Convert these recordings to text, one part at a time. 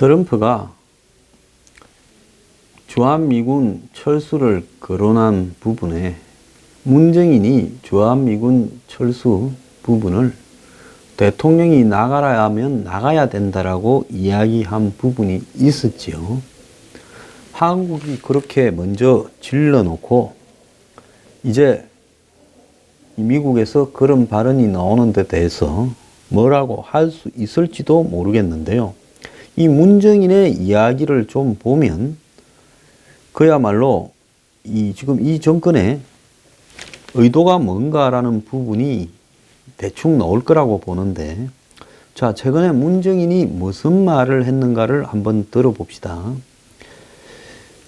트럼프가 주한미군 철수를 거론한 부분에 문정인이 주한미군 철수 부분을 대통령이 나가라 하면 나가야 된다라고 이야기한 부분이 있었지요. 한국이 그렇게 먼저 질러놓고 이제 미국에서 그런 발언이 나오는 데 대해서 뭐라고 할 수 있을지도 모르겠는데요. 이 문정인의 이야기를 좀 보면 그야말로 지금 이 정권의 의도가 뭔가라는 부분이 대충 나올 거라고 보는데, 자, 최근에 문정인이 무슨 말을 했는가를 한번 들어봅시다.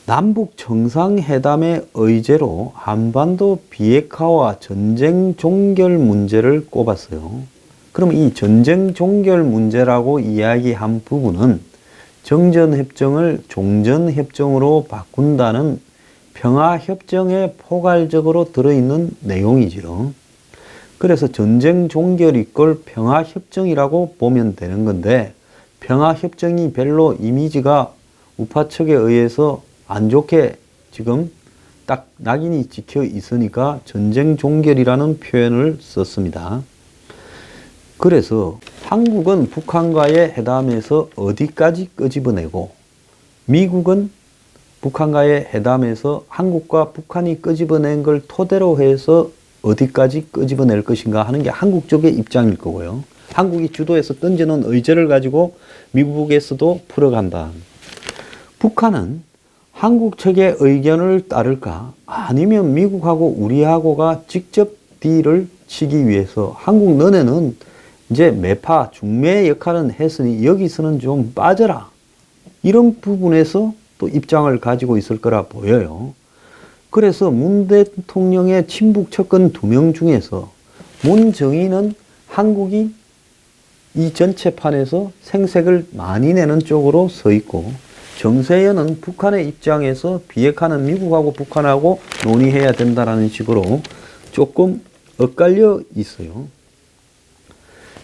남북 정상회담의 의제로 한반도 비핵화와 전쟁 종결 문제를 꼽았어요. 그럼 이 전쟁 종결 문제라고 이야기한 부분은 정전협정을 종전협정으로 바꾼다는 평화협정에 포괄적으로 들어있는 내용이죠. 그래서 전쟁 종결이 걸 평화협정이라고 보면 되는 건데, 평화협정이 별로 이미지가 우파 측에 의해서 안 좋게 지금 딱 낙인이 찍혀 있으니까 전쟁 종결이라는 표현을 썼습니다. 그래서 한국은 북한과의 회담에서 어디까지 끄집어내고 미국은 북한과의 회담에서 한국과 북한이 끄집어낸 걸 토대로 해서 어디까지 끄집어낼 것인가 하는 게 한국 쪽의 입장일 거고요. 한국이 주도해서 던져놓은 의제를 가지고 미국에서도 풀어간다. 북한은 한국 측의 의견을 따를까 아니면 미국하고 우리하고가 직접 딜을 치기 위해서 한국 너네는 이제 매파 중매의 역할은 했으니 여기서는 좀 빠져라, 이런 부분에서 또 입장을 가지고 있을 거라 보여요. 그래서 문 대통령의 친북 측근 2명 중에서 문정인은 한국이 이 전체판에서 생색을 많이 내는 쪽으로 서 있고, 정세현은 북한의 입장에서 비핵화는 미국하고 북한하고 논의해야 된다라는 식으로 조금 엇갈려 있어요.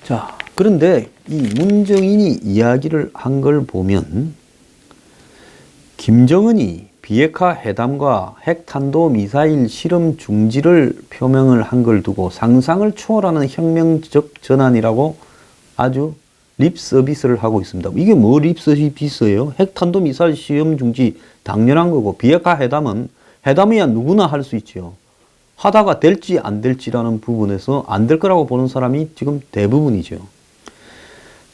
자, 그런데 이 문정인이 이야기를 한 걸 보면 김정은이 비핵화 회담과 핵탄도미사일 실험 중지를 표명을 한 걸 두고 상상을 초월하는 혁명적 전환이라고 아주 립서비스를 하고 있습니다. 이게 뭐 립서비스예요? 핵탄도미사일 시험 중지 당연한 거고, 비핵화 회담은 회담이야 누구나 할 수 있죠. 하다가 될지 안 될지라는 부분에서 안 될 거라고 보는 사람이 지금 대부분이죠.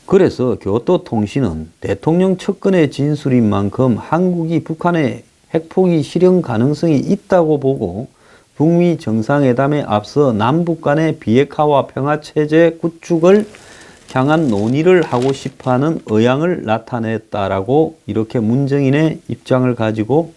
그래서 교토통신은 대통령 측근의 진술인 만큼 한국이 북한의 핵포기 실현 가능성이 있다고 보고 북미 정상회담에 앞서 남북 간의 비핵화와 평화체제 구축을 향한 논의를 하고 싶어하는 의향을 나타냈다라고 이렇게 문정인의 입장을 가지고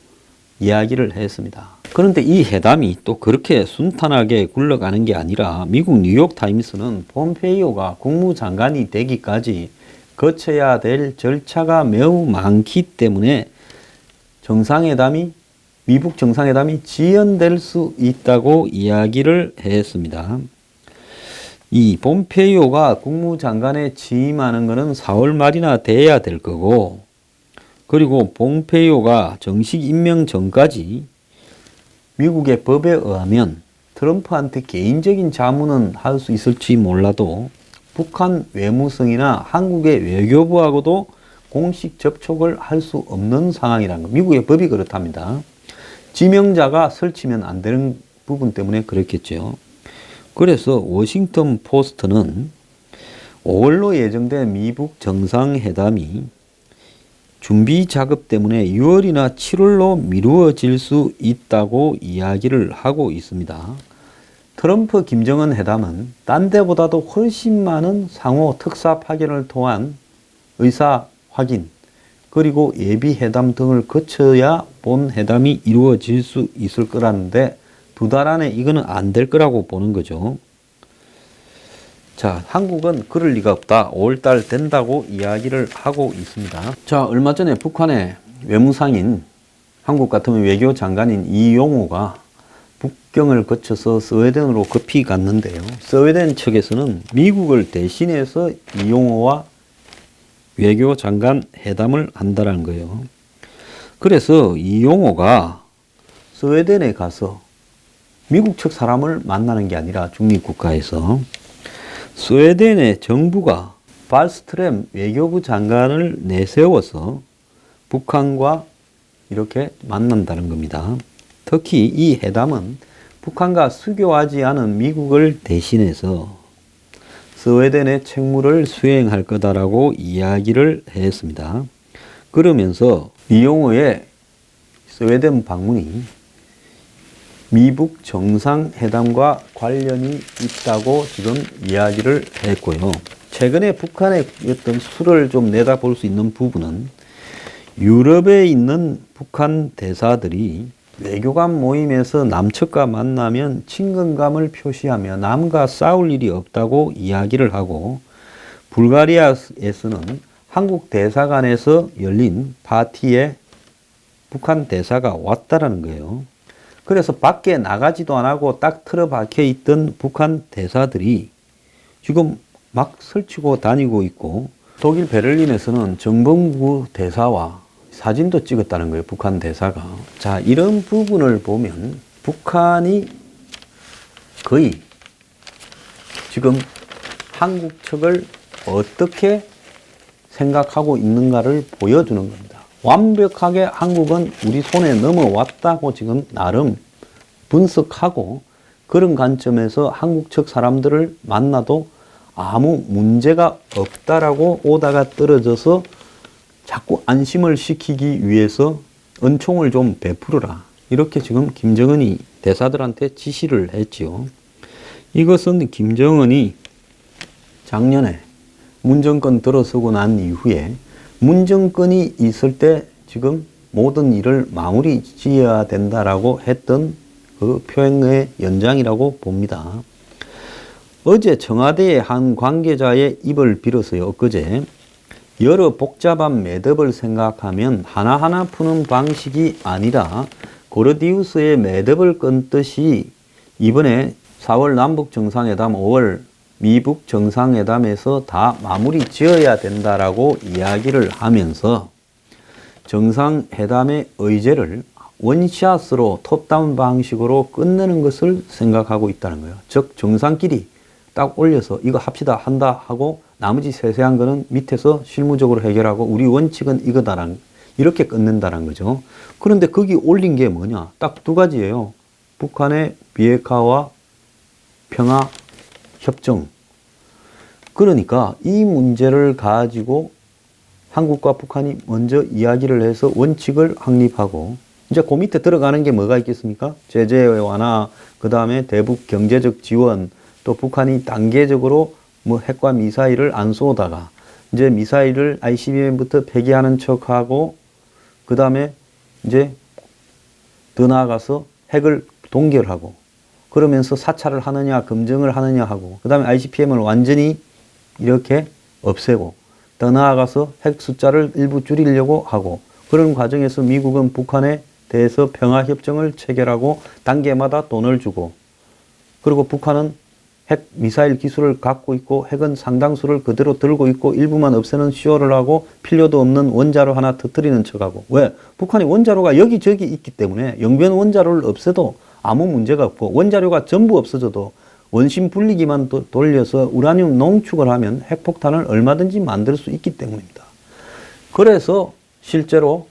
이야기를 했습니다. 그런데 이 회담이 또 그렇게 순탄하게 굴러가는 게 아니라 미국 뉴욕타임스는 폼페이오가 국무장관이 되기까지 거쳐야 될 절차가 매우 많기 때문에 미북 정상회담이 지연될 수 있다고 이야기를 했습니다. 이 폼페이오가 국무장관에 취임하는 것은 4월 말이나 돼야 될 거고, 그리고 폼페이오가 정식 임명 전까지 미국의 법에 의하면 트럼프한테 개인적인 자문은 할 수 있을지 몰라도 북한 외무성이나 한국의 외교부하고도 공식 접촉을 할 수 없는 상황이라는 거. 미국의 법이 그렇답니다. 지명자가 설치면 안 되는 부분 때문에 그렇겠죠. 그래서 워싱턴 포스트는 5월로 예정된 미북 정상회담이 준비 작업 때문에 6월이나 7월로 미루어질 수 있다고 이야기를 하고 있습니다. 트럼프 김정은 회담은 딴 데보다도 훨씬 많은 상호 특사 파견을 통한 의사 확인, 그리고 예비 회담 등을 거쳐야 본 회담이 이루어질 수 있을 거라는데 2달 안에 이거는 안 될 거라고 보는 거죠. 자, 한국은 그럴 리가 없다. 5월달 된다고 이야기를 하고 있습니다. 자, 얼마 전에 북한의 외무상인, 한국 같으면 외교장관인 이용호가 북경을 거쳐서 스웨덴으로 급히 갔는데요. 스웨덴 측에서는 미국을 대신해서 이용호와 외교장관 회담을 한다는 거예요. 그래서 이용호가 스웨덴에 가서 미국 측 사람을 만나는 게 아니라 중립국가에서 스웨덴의 정부가 발스트렘 외교부 장관을 내세워서 북한과 이렇게 만난다는 겁니다. 특히 이 회담은 북한과 수교하지 않은 미국을 대신해서 스웨덴의 책무를 수행할 거다라고 이야기를 했습니다. 그러면서 이용호의 스웨덴 방문이 미북 정상회담과 관련이 있다고 지금 이야기를 했고요. 최근에 북한의 어떤 수를 좀 내다볼 수 있는 부분은 유럽에 있는 북한 대사들이 외교관 모임에서 남측과 만나면 친근감을 표시하며 남과 싸울 일이 없다고 이야기를 하고, 불가리아에서는 한국 대사관에서 열린 파티에 북한 대사가 왔다라는 거예요. 그래서 밖에 나가지도 안 하고 딱 틀어박혀 있던 북한 대사들이 지금 막 설치고 다니고 있고, 독일 베를린에서는 정봉구 대사와 사진도 찍었다는 거예요, 북한 대사가. 자, 이런 부분을 보면 북한이 거의 지금 한국 측을 어떻게 생각하고 있는가를 보여주는 겁니다. 완벽하게 한국은 우리 손에 넘어왔다고 지금 나름 분석하고, 그런 관점에서 한국 측 사람들을 만나도 아무 문제가 없다라고 오다가 떨어져서 자꾸 안심을 시키기 위해서 은총을 좀 베풀어라, 이렇게 지금 김정은이 대사들한테 지시를 했지요. 이것은 김정은이 작년에 문정권 들어서고 난 이후에 문정권이 있을 때 지금 모든 일을 마무리 지어야 된다라고 했던 그 표현의 연장이라고 봅니다. 어제 청와대의 한 관계자의 입을 빌어서요, 엊그제 여러 복잡한 매듭을 생각하면 하나하나 푸는 방식이 아니라 고르디우스의 매듭을 끊듯이 이번에 4월 남북 정상회담, 5월 미북 정상회담에서 다 마무리 지어야 된다라고 이야기를 하면서 정상회담의 의제를 원샷으로 톱다운 방식으로 끝내는 것을 생각하고 있다는 거예요. 즉 정상끼리 딱 올려서 이거 합시다 한다 하고 나머지 세세한 거는 밑에서 실무적으로 해결하고 우리 원칙은 이거다라는, 이렇게 끝낸다는 거죠. 그런데 거기 올린 게 뭐냐? 딱 두 가지예요. 북한의 비핵화와 평화 협정. 그러니까 이 문제를 가지고 한국과 북한이 먼저 이야기를 해서 원칙을 확립하고, 이제 그 밑에 들어가는 게 뭐가 있겠습니까? 제재 완화, 그 다음에 대북 경제적 지원, 또 북한이 단계적으로 뭐 핵과 미사일을 안 쏘다가 이제 미사일을 ICBM부터 폐기하는 척하고, 그 다음에 이제 더 나아가서 핵을 동결하고, 그러면서 사찰을 하느냐 검증을 하느냐 하고, 그 다음에 ICBM을 완전히 이렇게 없애고, 더 나아가서 핵 숫자를 일부 줄이려고 하고, 그런 과정에서 미국은 북한에 대해서 평화협정을 체결하고 단계마다 돈을 주고, 그리고 북한은 핵 미사일 기술을 갖고 있고 핵은 상당수를 그대로 들고 있고 일부만 없애는 쇼를 하고 필요도 없는 원자로 하나 터뜨리는 척하고. 왜? 북한이 원자로가 여기저기 있기 때문에 영변 원자로를 없애도 아무 문제가 없고, 원자료가 전부 없어져도 원심 분리기만 돌려서 우라늄 농축을 하면 핵폭탄을 얼마든지 만들 수 있기 때문입니다. 그래서 실제로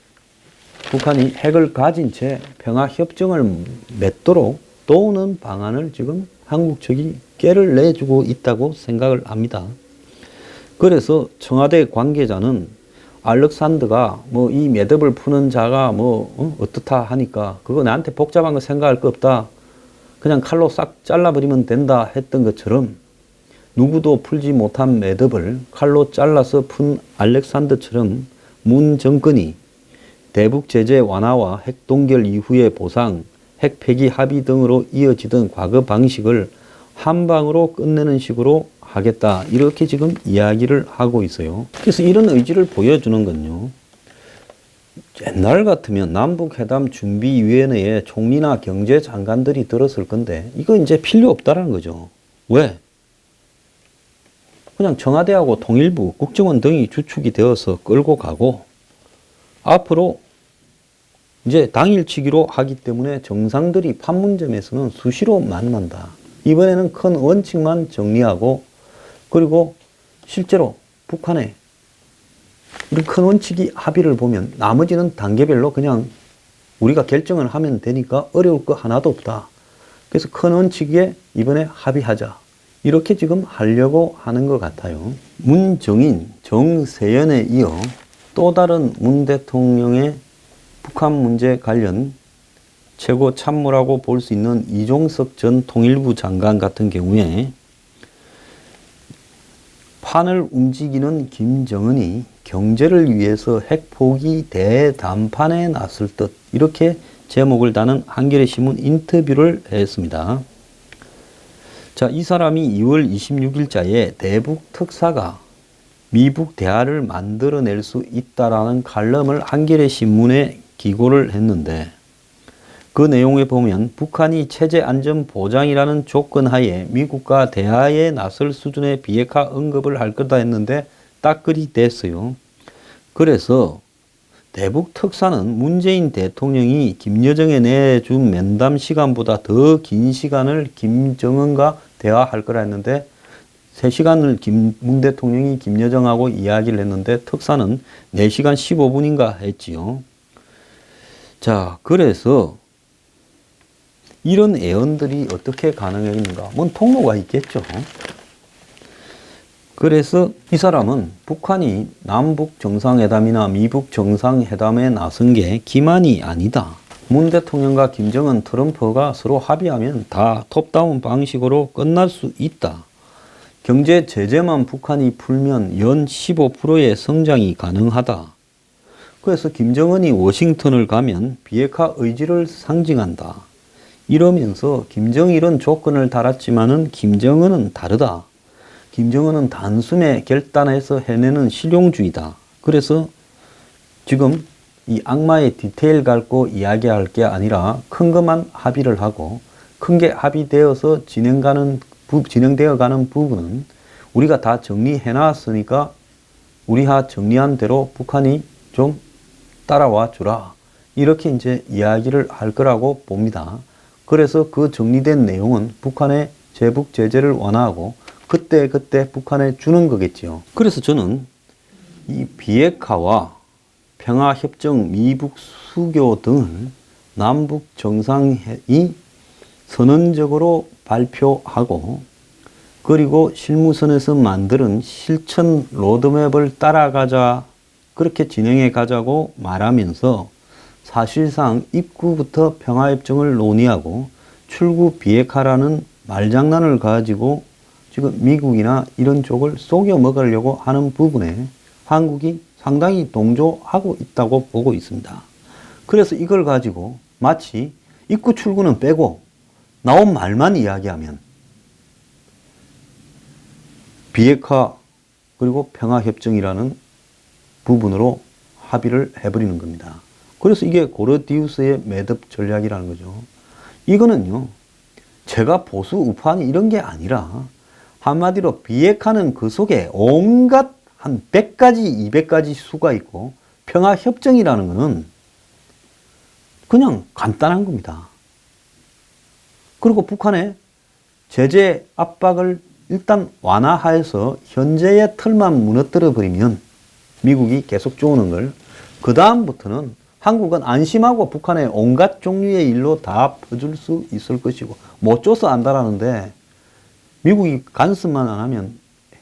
북한이 핵을 가진 채 평화협정을 맺도록 도우는 방안을 지금 한국 측이 깨를 내주고 있다고 생각을 합니다. 그래서 청와대 관계자는 알렉산더가 뭐 이 매듭을 푸는 자가 뭐 어떻다 하니까 그거 나한테 복잡한 거 생각할 거 없다, 그냥 칼로 싹 잘라버리면 된다 했던 것처럼 누구도 풀지 못한 매듭을 칼로 잘라서 푼 알렉산더처럼 문 정권이 대북 제재 완화와 핵 동결 이후의 보상, 핵 폐기 합의 등으로 이어지던 과거 방식을 한 방으로 끝내는 식으로 하겠다, 이렇게 지금 이야기를 하고 있어요. 그래서 이런 의지를 보여주는 건요, 옛날 같으면 남북회담 준비위원회에 총리나 경제장관들이 들었을 건데 이거 이제 필요 없다라는 거죠. 왜? 그냥 청와대하고 통일부, 국정원 등이 주축이 되어서 끌고 가고 앞으로 이제 당일치기로 하기 때문에 정상들이 판문점에서는 수시로 만난다. 이번에는 큰 원칙만 정리하고 그리고 실제로 북한에 이런 큰 원칙이 합의를 보면 나머지는 단계별로 그냥 우리가 결정을 하면 되니까 어려울 거 하나도 없다. 그래서 큰 원칙에 이번에 합의하자. 이렇게 지금 하려고 하는 것 같아요. 문정인, 정세현에 이어 또 다른 문 대통령의 북한 문제 관련 최고 참모라고 볼 수 있는 이종석 전 통일부 장관 같은 경우에 판을 움직이는 김정은이 경제를 위해서 핵포기 대담판에 나설 듯 이렇게 제목을 다는 한겨레 신문 인터뷰를 했습니다. 자, 이 사람이 2월 26일자에 대북 특사가 미북 대화를 만들어낼 수 있다라는 칼럼을 한겨레 신문에 기고를 했는데 그 내용에 보면 북한이 체제 안전 보장이라는 조건 하에 미국과 대화에 나설 수준의 비핵화 언급을 할 거다 했는데 딱 그리 됐어요. 그래서 대북 특사는 문재인 대통령이 김여정에 내준 면담 시간보다 더 긴 시간을 김정은과 대화할 거라 했는데 3시간을 문 대통령이 김여정하고 이야기를 했는데 특사는 4시간 15분인가 했지요. 자, 그래서 이런 애언들이 어떻게 가능했는가? 뭔 통로가 있겠죠. 그래서 이 사람은 북한이 남북 정상회담이나 미북 정상회담에 나선 게 기만이 아니다. 문 대통령과 김정은, 트럼프가 서로 합의하면 다 톱다운 방식으로 끝날 수 있다. 경제 제재만 북한이 풀면 연 15%의 성장이 가능하다. 그래서 김정은이 워싱턴을 가면 비핵화 의지를 상징한다. 이러면서 김정일은 조건을 달았지만은 김정은은 다르다. 김정은은 단숨에 결단해서 해내는 실용주의다. 그래서 지금 이 악마의 디테일 갖고 이야기할 게 아니라 큰 것만 합의를 하고 큰 게 합의되어서 진행되어 가는 부분은 우리가 다 정리해 놨으니까 우리가 정리한 대로 북한이 좀 따라와 주라. 이렇게 이제 이야기를 할 거라고 봅니다. 그래서 그 정리된 내용은 북한의 제북 제재를 완화하고 그때 북한에 주는 거겠지요. 그래서 저는 이 비핵화와 평화협정, 미북 수교 등을 남북 정상이 선언적으로 발표하고 그리고 실무선에서 만드는 실천 로드맵을 따라가자 그렇게 진행해 가자고 말하면서 사실상 입구부터 평화협정을 논의하고 출구 비핵화라는 말장난을 가지고 지금 미국이나 이런 쪽을 속여 먹으려고 하는 부분에 한국이 상당히 동조하고 있다고 보고 있습니다. 그래서 이걸 가지고 마치 입구 출구는 빼고 나온 말만 이야기하면 비핵화 그리고 평화협정이라는 부분으로 합의를 해버리는 겁니다. 그래서 이게 고르디우스의 매듭 전략이라는 거죠. 이거는요, 제가 보수 우파니 이런 게 아니라 한마디로 비핵화는 그 속에 온갖 한 100가지, 200가지 수가 있고 평화협정이라는 거는 그냥 간단한 겁니다. 그리고 북한의 제재 압박을 일단 완화해서 현재의 틀만 무너뜨려 버리면 미국이 계속 쪼는 걸 그 다음부터는 한국은 안심하고 북한의 온갖 종류의 일로 다 퍼줄 수 있을 것이고 못 줘서 안다라는데 미국이 간섭만 안 하면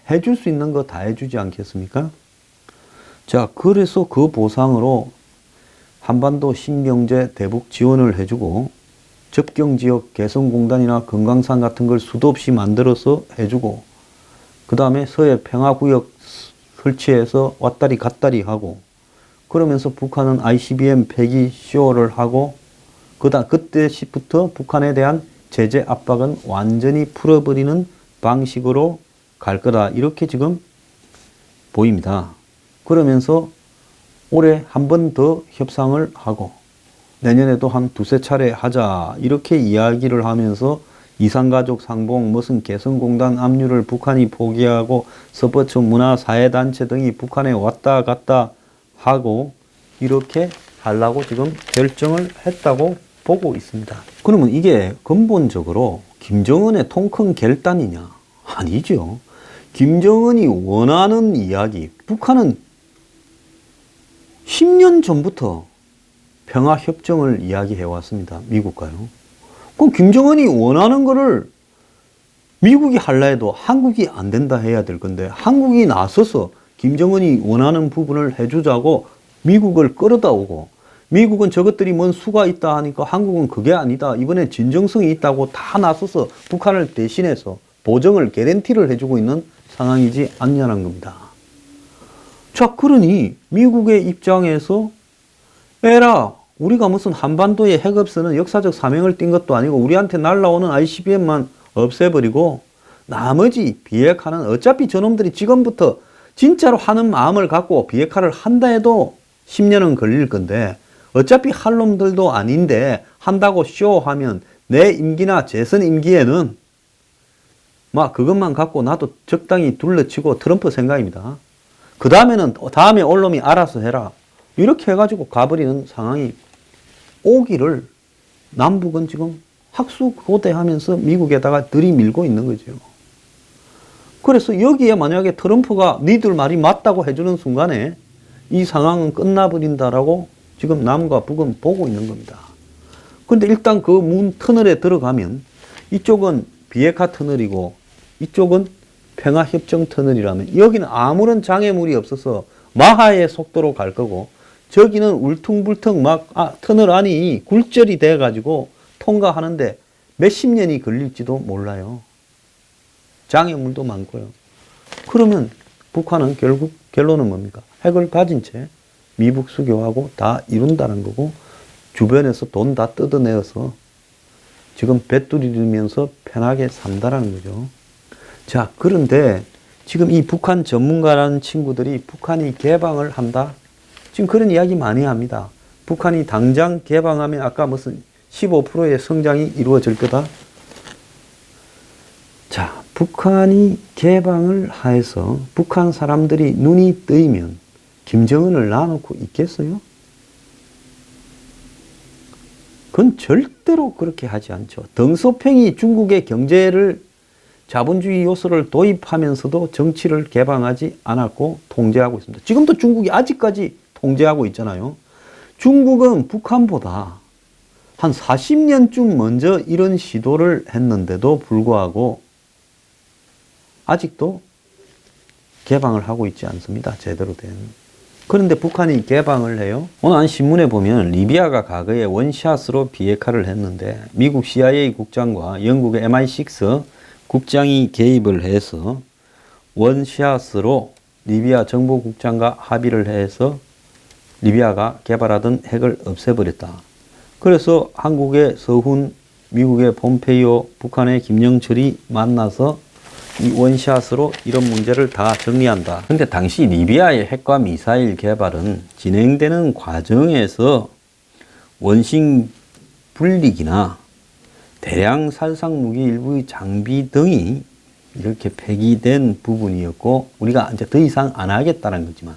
해줄 수 있는 거 다 해주지 않겠습니까? 자, 그래서 그 보상으로 한반도 신경제 대북 지원을 해주고 접경지역 개성공단이나 금강산 같은 걸 수도 없이 만들어서 해주고 그 다음에 서해 평화구역 설치해서 왔다리 갔다리 하고 그러면서 북한은 ICBM 폐기 쇼를 하고 그때부터 북한에 대한 제재 압박은 완전히 풀어버리는 방식으로 갈 거다. 이렇게 지금 보입니다. 그러면서 올해 한 번 더 협상을 하고 내년에도 한 두세 차례 하자. 이렇게 이야기를 하면서 이산가족 상봉, 무슨 개성공단 압류를 북한이 포기하고 스포츠 문화사회단체 등이 북한에 왔다 갔다 하고 이렇게 하려고 지금 결정을 했다고 보고 있습니다. 그러면 이게 근본적으로 김정은의 통큰 결단이냐? 아니죠. 김정은이 원하는 이야기, 북한은 10년 전부터 평화협정을 이야기해 왔습니다. 미국과요. 그럼 김정은이 원하는 거를 미국이 하려 해도 한국이 안 된다 해야 될 건데 한국이 나서서 김정은이 원하는 부분을 해주자고 미국을 끌어다 오고 미국은 저것들이 뭔 수가 있다 하니까 한국은 그게 아니다. 이번에 진정성이 있다고 다 나서서 북한을 대신해서 보정을 개런티를 해주고 있는 상황이지 않냐는 겁니다. 자, 그러니 미국의 입장에서 에라, 우리가 무슨 한반도에 핵 없애는 역사적 사명을 띈 것도 아니고 우리한테 날라오는 ICBM만 없애버리고 나머지 비핵화는 어차피 저놈들이 지금부터 진짜로 하는 마음을 갖고 비핵화를 한다 해도 10년은 걸릴 건데 어차피 할 놈들도 아닌데 한다고 쇼하면 내 임기나 재선 임기에는 막 그것만 갖고 나도 적당히 둘러치고 트럼프 생각입니다. 그 다음에는 다음에 올 놈이 알아서 해라. 이렇게 해가지고 가버리는 상황이 오기를 남북은 지금 학수고대하면서 미국에다가 들이밀고 있는 거죠. 그래서 여기에 만약에 트럼프가 니들 말이 맞다고 해주는 순간에 이 상황은 끝나버린다라고 지금 남과 북은 보고 있는 겁니다. 그런데 일단 그 문 터널에 들어가면 이쪽은 비핵화 터널이고 이쪽은 평화협정 터널이라면 여기는 아무런 장애물이 없어서 마하의 속도로 갈 거고 저기는 울퉁불퉁 막 터널 안이 굴절이 돼가지고 통과하는데 몇십 년이 걸릴지도 몰라요. 장애물도 많고요. 그러면 북한은 결국 결론은 뭡니까? 핵을 가진 채 미북 수교하고 다 이룬다는 거고 주변에서 돈 다 뜯어내어서 지금 배뚜리면서 편하게 산다는 거죠. 자, 그런데 지금 이 북한 전문가라는 친구들이 북한이 개방을 한다? 지금 그런 이야기 많이 합니다. 북한이 당장 개방하면 아까 무슨 15%의 성장이 이루어질 거다? 자, 북한이 개방을 해서 북한 사람들이 눈이 뜨이면 김정은을 놔놓고 있겠어요? 그건 절대로 그렇게 하지 않죠. 덩소팽이 중국의 경제를 자본주의 요소를 도입하면서도 정치를 개방하지 않았고 통제하고 있습니다. 지금도 중국이 아직까지 통제하고 있잖아요. 중국은 북한보다 한 40년쯤 먼저 이런 시도를 했는데도 불구하고 아직도 개방을 하고 있지 않습니다. 제대로 된. 그런데 북한이 개방을 해요. 오늘 한 신문에 보면 리비아가 과거에 원샷으로 비핵화를 했는데 미국 CIA 국장과 영국의 MI6 국장이 개입을 해서 원샷으로 리비아 정보국장과 합의를 해서 리비아가 개발하던 핵을 없애버렸다. 그래서 한국의 서훈, 미국의 폼페이오, 북한의 김영철이 만나서 이 원샷으로 이런 문제를 다 정리한다. 근데 당시 리비아의 핵과 미사일 개발은 진행되는 과정에서 원심 분리기나 대량 살상 무기 일부의 장비 등이 이렇게 폐기된 부분이었고 우리가 이제 더 이상 안 하겠다는 거지만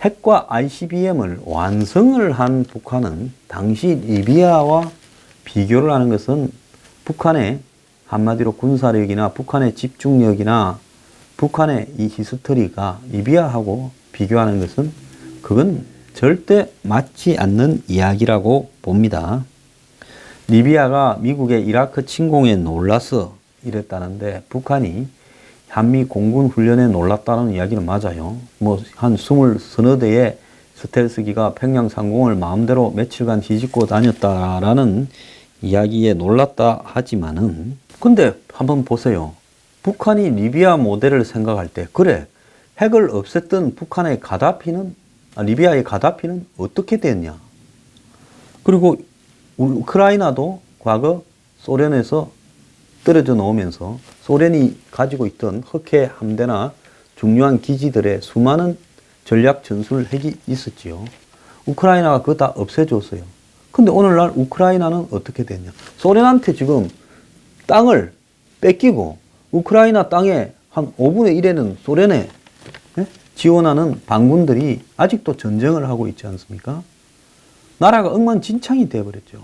핵과 ICBM을 완성을 한 북한은 당시 리비아와 비교를 하는 것은 북한의 한마디로 군사력이나 북한의 집중력이나 북한의 이 히스토리가 리비아하고 비교하는 것은 그건 절대 맞지 않는 이야기라고 봅니다. 리비아가 미국의 이라크 침공에 놀라서 이랬다는데 북한이 한미 공군 훈련에 놀랐다는 이야기는 맞아요. 뭐 한 20서너 대의 스텔스기가 평양 상공을 마음대로 며칠간 뒤집고 다녔다라는 이야기에 놀랐다 하지만은 근데 한번 보세요. 북한이 리비아 모델을 생각할 때 그래 핵을 없앴던 북한의 가다피는 리비아의 가다피는 어떻게 됐냐? 그리고 우크라이나도 과거 소련에서 떨어져 놓으면서 소련이 가지고 있던 흑해 함대나 중요한 기지들의 수많은 전략 전술 핵이 있었지요. 우크라이나가 그거 다 없애줬어요. 근데 오늘날 우크라이나는 어떻게 됐냐? 소련한테 지금 땅을 뺏기고 우크라이나 땅에 한 5분의 1에는 소련에 지원하는 반군들이 아직도 전쟁을 하고 있지 않습니까? 나라가 엉망진창이 되어버렸죠.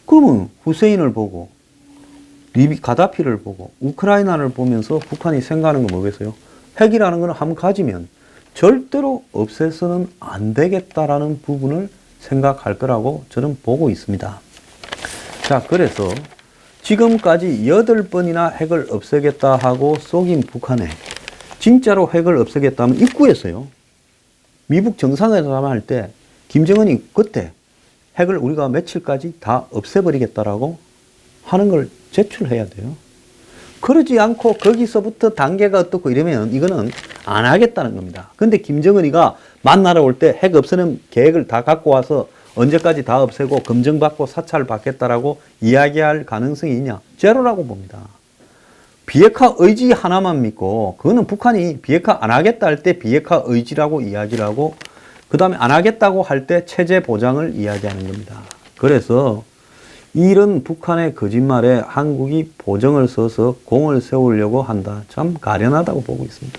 그러면 후세인을 보고 리비 가다피를 보고 우크라이나를 보면서 북한이 생각하는 건 뭐겠어요? 핵이라는 걸 한번 가지면 절대로 없애서는 안 되겠다라는 부분을 생각할 거라고 저는 보고 있습니다. 자, 그래서 지금까지 8번이나 핵을 없애겠다 하고 속인 북한에 진짜로 핵을 없애겠다면 입구에서요. 미북 정상회담 할 때 김정은이 그때 핵을 우리가 며칠까지 다 없애버리겠다라고 하는 걸 제출해야 돼요. 그러지 않고 거기서부터 단계가 어떻고 이러면 이거는 안 하겠다는 겁니다. 근데 김정은이가 만나러 올 때 핵 없애는 계획을 다 갖고 와서 언제까지 다 없애고 검증받고 사찰받겠다라고 이야기할 가능성이 있냐? 제로라고 봅니다. 비핵화 의지 하나만 믿고 그거는 북한이 비핵화 안 하겠다 할 때 비핵화 의지라고 이야기를 하고 그 다음에 안 하겠다고 할 때 체제 보장을 이야기하는 겁니다. 그래서 이런 북한의 거짓말에 한국이 보정을 써서 공을 세우려고 한다. 참 가련하다고 보고 있습니다.